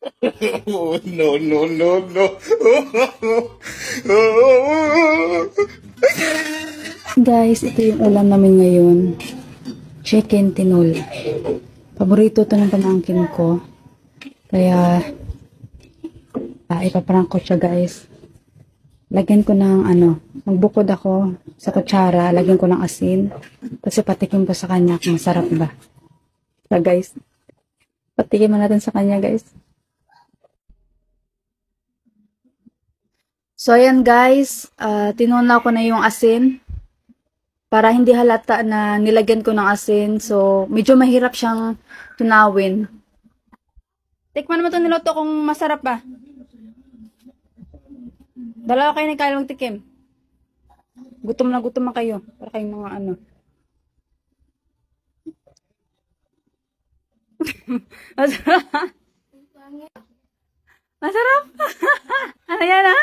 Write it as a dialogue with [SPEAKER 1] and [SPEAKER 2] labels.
[SPEAKER 1] Oh, no, no, no, no.
[SPEAKER 2] Guys, ito yung ulam namin ngayon. Chicken tinola. Paborito to ng pamangkin ko. Kaya, ipaprank ko siya guys. Lagyan ko ng magbukod ako sa kutsara. Lagyan ko ng asin. Tapos patikim ko sa kanya kung masarap ba. So guys, patikim natin sa kanya guys. So ayan guys, tinuna ko na yung asin. Para hindi halata na nilagyan ko ng asin. So, medyo mahirap siyang tunawin. Tikman naman itong niluto kung masarap ba. Dalawa kayo nagkaya magtikim. Gutom na kayo. Para kayong mga Masarap. Masarap. Ano yan ha?